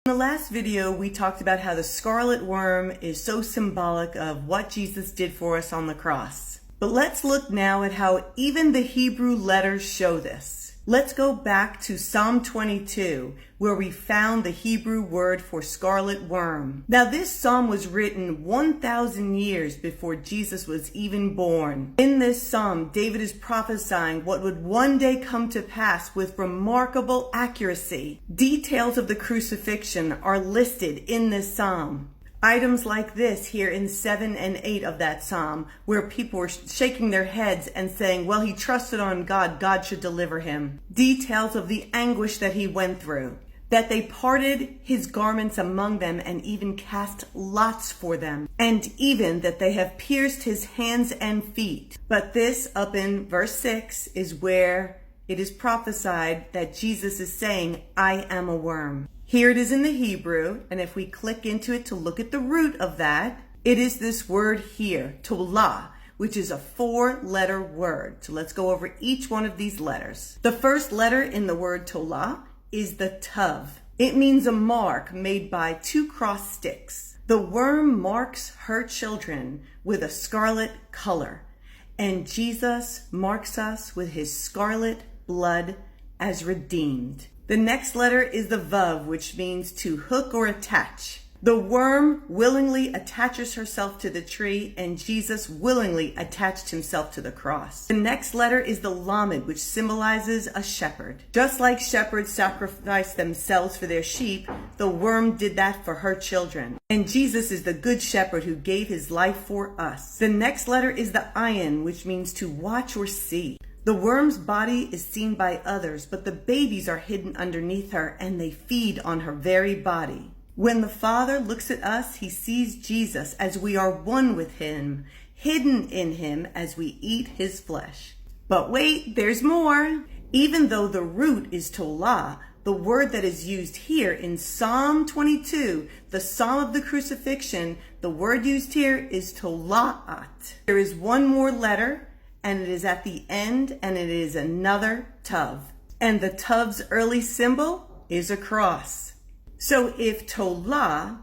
In the last video, we talked about how the scarlet worm is so symbolic of what Jesus did for us on the cross. But let's look now at how even the Hebrew letters show this. Let's go back to Psalm 22, where we found the Hebrew word for scarlet worm. Now, this psalm was written 1,000 years before Jesus was even born. In this psalm, David is prophesying what would one day come to pass with remarkable accuracy. Details of the crucifixion are listed in this psalm. Items like this here in 7 and 8 of that psalm, where people were shaking their heads and saying, well, he trusted on God, God should deliver him. Details of the anguish that he went through, that they parted his garments among them and even cast lots for them, and even that they have pierced his hands and feet. But this, up in verse 6, is where it is prophesied that Jesus is saying, I am a worm. Here it is in the Hebrew, and if we click into it to look at the root of that, it is this word here, Tolath, which is a 4-letter word. So let's go over each one of these letters. The first letter in the word Tolath is the tav. It means a mark made by 2 cross sticks. The worm marks her children with a scarlet color, and Jesus marks us with his scarlet blood as redeemed. The next letter is the vav, which means to hook or attach. The worm willingly attaches herself to the tree, and Jesus willingly attached himself to the cross. The next letter is the lamed, which symbolizes a shepherd. Just like shepherds sacrifice themselves for their sheep, the worm did that for her children. And Jesus is the good shepherd who gave his life for us. The next letter is the ayin, which means to watch or see. The worm's body is seen by others, but the babies are hidden underneath her, and they feed on her very body. When the Father looks at us, he sees Jesus as we are one with him, hidden in him as we eat his flesh. But wait, there's more. Even though the root is Tolath, the word that is used here in Psalm 22, the Psalm of the Crucifixion, the word used here is Tolath. There is one more letter, and it is at the end, and it is another tav. And the tav's early symbol is a cross. So if Tolath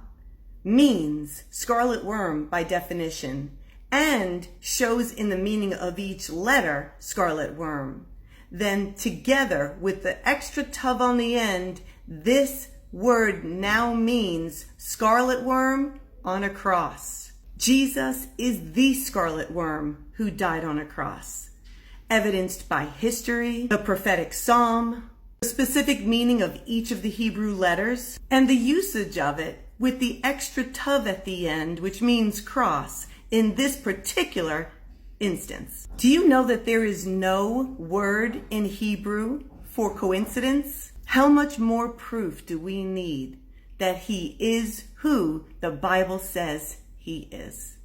means scarlet worm by definition, and shows in the meaning of each letter scarlet worm, then together with the extra tav on the end, this word now means scarlet worm on a cross. Jesus is the scarlet worm who died on a cross, evidenced by history, the prophetic psalm, the specific meaning of each of the Hebrew letters, and the usage of it with the extra tav at the end, which means cross, in this particular instance. Do you know that there is no word in Hebrew for coincidence? How much more proof do we need that he is who the Bible says he is?